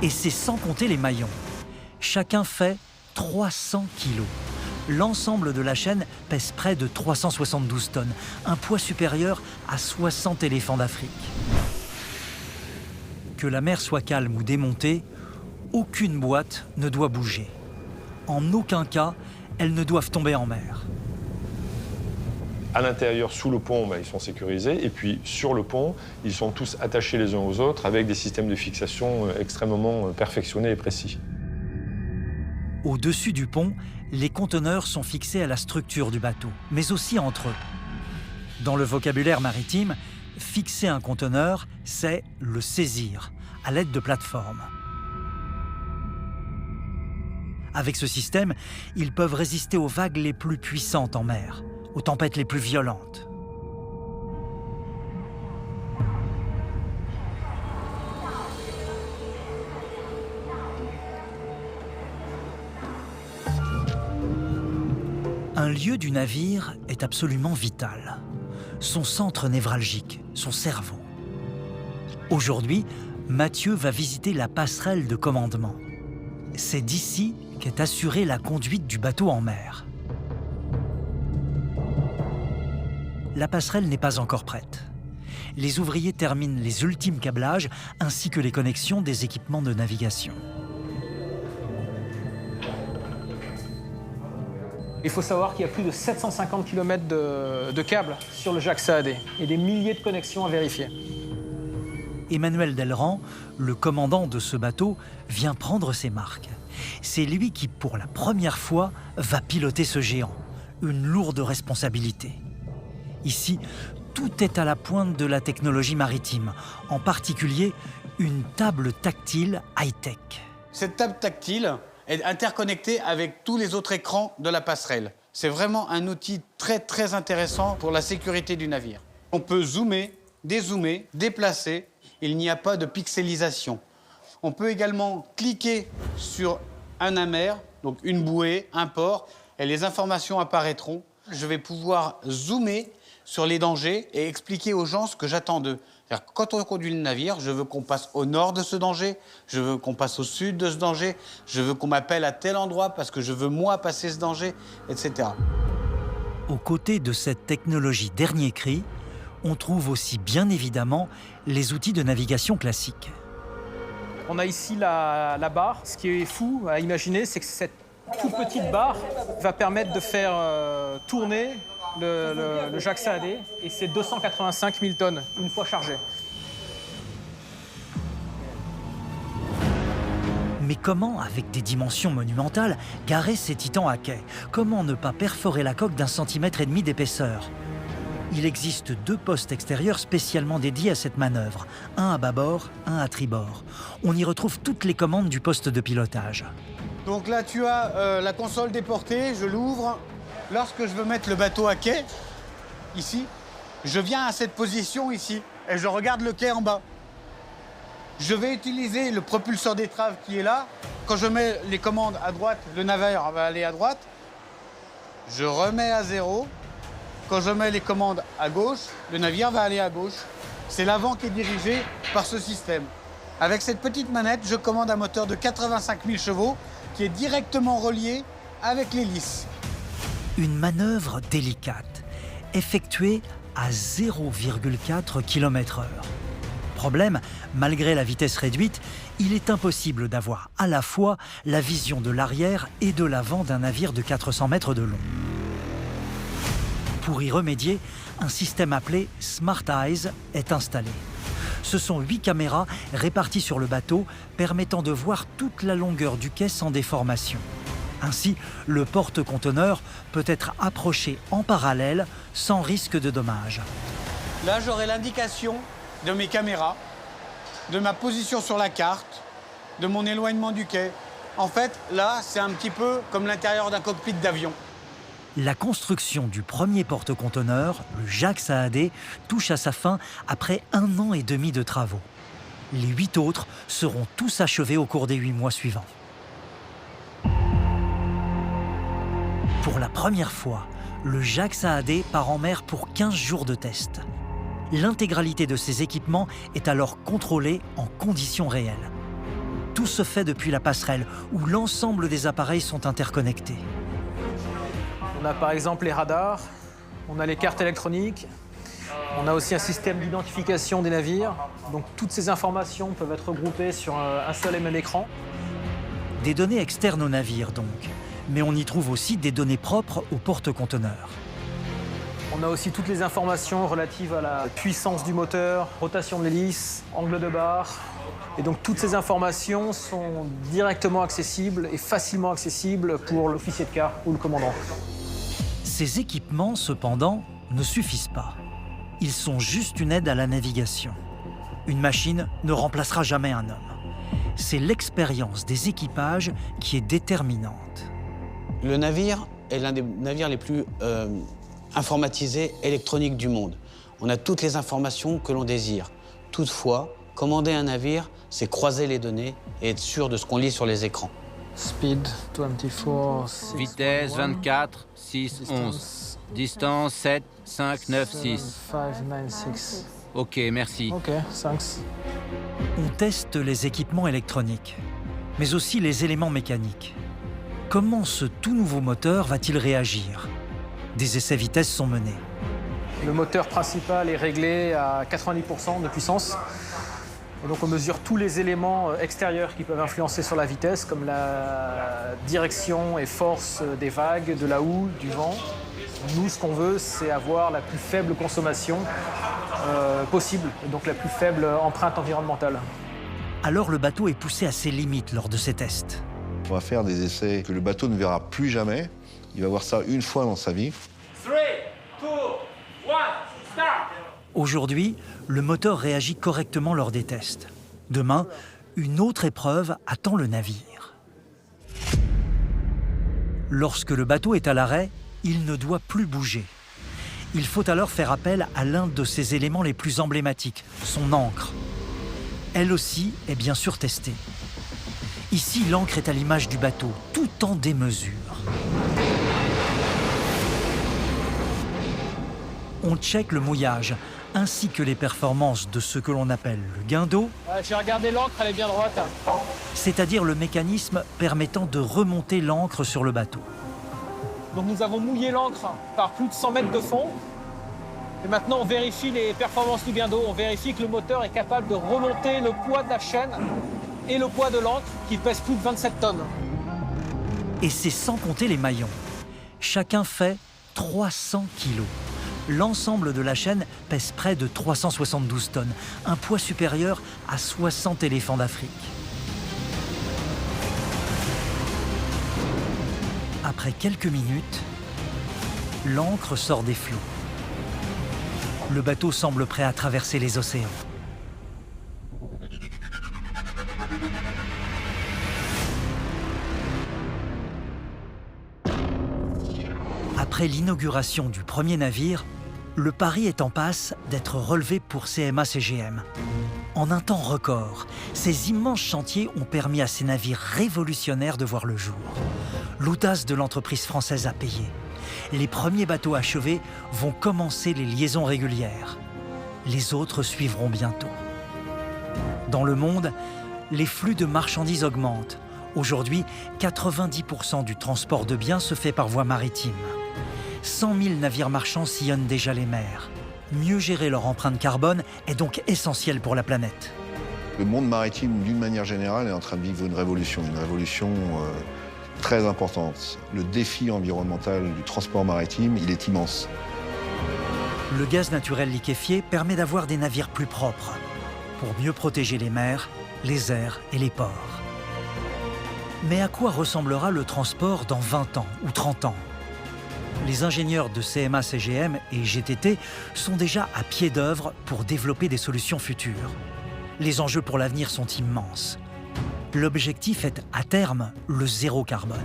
Et c'est sans compter les maillons. Chacun fait 300 kilos. L'ensemble de la chaîne pèse près de 372 tonnes, un poids supérieur à 60 éléphants d'Afrique. Que la mer soit calme ou démontée, aucune boîte ne doit bouger. En aucun cas, elles ne doivent tomber en mer. À l'intérieur, sous le pont, ils sont sécurisés. Et puis, sur le pont, ils sont tous attachés les uns aux autres avec des systèmes de fixation extrêmement perfectionnés et précis. Au-dessus du pont, les conteneurs sont fixés à la structure du bateau, mais aussi entre eux. Dans le vocabulaire maritime, fixer un conteneur, c'est le saisir, à l'aide de plateformes. Avec ce système, ils peuvent résister aux vagues les plus puissantes en mer, aux tempêtes les plus violentes. Un lieu du navire est absolument vital. Son centre névralgique, son cerveau. Aujourd'hui, Mathieu va visiter la passerelle de commandement. C'est d'ici qu'est assurée la conduite du bateau en mer. La passerelle n'est pas encore prête. Les ouvriers terminent les ultimes câblages ainsi que les connexions des équipements de navigation. Il faut savoir qu'il y a plus de 750 km de câbles sur le Jacques Saadé et des milliers de connexions à vérifier. Emmanuel Delran, le commandant de ce bateau, vient prendre ses marques. C'est lui qui, pour la première fois, va piloter ce géant. Une lourde responsabilité. Ici, tout est à la pointe de la technologie maritime, en particulier une table tactile high-tech. Cette table tactile est interconnectée avec tous les autres écrans de la passerelle. C'est vraiment un outil très intéressant pour la sécurité du navire. On peut zoomer, dézoomer, déplacer. Il n'y a pas de pixelisation. On peut également cliquer sur un amer, donc une bouée, un port, et les informations apparaîtront. Je vais pouvoir zoomer sur les dangers et expliquer aux gens ce que j'attends d'eux. Quand on conduit le navire, je veux qu'on passe au nord de ce danger, je veux qu'on passe au sud de ce danger, je veux qu'on m'appelle à tel endroit parce que je veux moi passer ce danger, etc. Aux côtés de cette technologie dernier cri, on trouve aussi bien évidemment les outils de navigation classiques. On a ici la barre. Ce qui est fou à imaginer, c'est que cette toute petite barre va permettre de faire tourner le Jacques Saadé, et c'est 285 000 tonnes une fois chargé. Mais comment, avec des dimensions monumentales, garer ces titans à quai? Comment ne pas perforer la coque d'1,5 cm d'épaisseur? Il existe 2 postes extérieurs spécialement dédiés à cette manœuvre, un à bâbord, un à tribord. On y retrouve toutes les commandes du poste de pilotage. Donc là, tu as la console déportée, je l'ouvre. Lorsque je veux mettre le bateau à quai, ici, je viens à cette position ici et je regarde le quai en bas. Je vais utiliser le propulseur d'étrave qui est là. Quand je mets les commandes à droite, le navire va aller à droite. Je remets à 0. Quand je mets les commandes à gauche, le navire va aller à gauche. C'est l'avant qui est dirigé par ce système. Avec cette petite manette, je commande un moteur de 85 000 chevaux qui est directement relié avec l'hélice. Une manœuvre délicate, effectuée à 0,4 km/h. Problème, malgré la vitesse réduite, il est impossible d'avoir à la fois la vision de l'arrière et de l'avant d'un navire de 400 mètres de long. Pour y remédier, un système appelé Smart Eyes est installé. Ce sont 8 caméras réparties sur le bateau permettant de voir toute la longueur du quai sans déformation. Ainsi, le porte-conteneur peut être approché en parallèle sans risque de dommages. Là, j'aurai l'indication de mes caméras, de ma position sur la carte, de mon éloignement du quai. En fait, là, c'est un petit peu comme l'intérieur d'un cockpit d'avion. La construction du premier porte-conteneur, le Jacques Saadé, touche à sa fin après 1 an et demi de travaux. Les 8 autres seront tous achevés au cours des 8 mois suivants. Pour la première fois, le Jacques Saadé part en mer pour 15 jours de test. L'intégralité de ses équipements est alors contrôlée en conditions réelles. Tout se fait depuis la passerelle, où l'ensemble des appareils sont interconnectés. On a par exemple les radars, on a les cartes électroniques, on a aussi un système d'identification des navires. Donc toutes ces informations peuvent être regroupées sur un seul et même écran. Des données externes au navire donc, mais on y trouve aussi des données propres aux porte-conteneurs. On a aussi toutes les informations relatives à la puissance du moteur, rotation de l'hélice, angle de barre. Et donc toutes ces informations sont directement accessibles et facilement accessibles pour l'officier de quart ou le commandant. Ces équipements, cependant, ne suffisent pas. Ils sont juste une aide à la navigation. Une machine ne remplacera jamais un homme. C'est l'expérience des équipages qui est déterminante. Le navire est l'un des navires les plus informatisés électroniques du monde. On a toutes les informations que l'on désire. Toutefois, commander un navire, c'est croiser les données et être sûr de ce qu'on lit sur les écrans. Speed 24, 6, Vitesse 24, 6, 11. Distance 7, 5, 9, 6. 5, 9, 6. Ok, merci. Ok, thanks. On teste les équipements électroniques, mais aussi les éléments mécaniques. Comment ce tout nouveau moteur va-t-il réagir? Des essais vitesse sont menés. Le moteur principal est réglé à 90% de puissance. Et donc on mesure tous les éléments extérieurs qui peuvent influencer sur la vitesse, comme la direction et force des vagues, de la houle, du vent. Nous, ce qu'on veut, c'est avoir la plus faible consommation possible, et donc la plus faible empreinte environnementale. Alors le bateau est poussé à ses limites lors de ces tests. On va faire des essais que le bateau ne verra plus jamais. Il va voir ça une fois dans sa vie. 3, 2, 1, start! Aujourd'hui, le moteur réagit correctement lors des tests. Demain, une autre épreuve attend le navire. Lorsque le bateau est à l'arrêt, il ne doit plus bouger. Il faut alors faire appel à l'un de ses éléments les plus emblématiques, son ancre. Elle aussi est bien sûr testée. Ici, l'ancre est à l'image du bateau, tout en démesure. On check le mouillage, ainsi que les performances de ce que l'on appelle le guindeau, J'ai regardé l'encre, elle est bien droite. c'est-à-dire le mécanisme permettant de remonter l'ancre sur le bateau. Donc nous avons mouillé l'encre par plus de 100 mètres de fond. Et maintenant, on vérifie les performances du guindeau. On vérifie que le moteur est capable de remonter le poids de la chaîne et le poids de l'ancre, qui pèse plus de 27 tonnes. Et c'est sans compter les maillons. Chacun fait 300 kilos. L'ensemble de la chaîne pèse près de 372 tonnes, un poids supérieur à 60 éléphants d'Afrique. Après quelques minutes, l'ancre sort des flots. Le bateau semble prêt à traverser les océans. Après l'inauguration du premier navire, le pari est en passe d'être relevé pour CMA-CGM. En un temps record, ces immenses chantiers ont permis à ces navires révolutionnaires de voir le jour. L'audace de l'entreprise française a payé. Les premiers bateaux achevés vont commencer les liaisons régulières. Les autres suivront bientôt. Dans le monde, les flux de marchandises augmentent. Aujourd'hui, 90% du transport de biens se fait par voie maritime. 100 000 navires marchands sillonnent déjà les mers. Mieux gérer leur empreinte carbone est donc essentiel pour la planète. Le monde maritime, d'une manière générale, est en train de vivre une révolution très importante. Le défi environnemental du transport maritime, il est immense. Le gaz naturel liquéfié permet d'avoir des navires plus propres, pour mieux protéger les mers, les airs et les ports. Mais à quoi ressemblera le transport dans 20 ans ou 30 ans ? Les ingénieurs de CMA-CGM et GTT sont déjà à pied d'œuvre pour développer des solutions futures. Les enjeux pour l'avenir sont immenses. L'objectif est, à terme, le zéro carbone.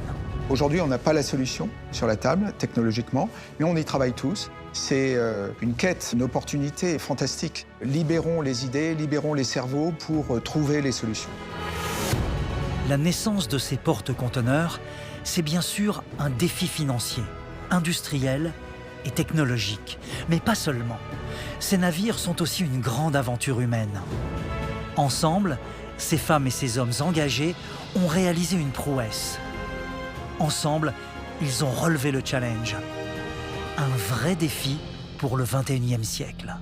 Aujourd'hui, on n'a pas la solution sur la table, technologiquement, mais on y travaille tous. C'est une quête, une opportunité fantastique. Libérons les idées, libérons les cerveaux pour trouver les solutions. La naissance de ces porte-conteneurs, c'est bien sûr un défi financier, industriel et technologique. Mais pas seulement. Ces navires sont aussi une grande aventure humaine. Ensemble, ces femmes et ces hommes engagés ont réalisé une prouesse. Ensemble, ils ont relevé le challenge. Un vrai défi pour le 21e siècle.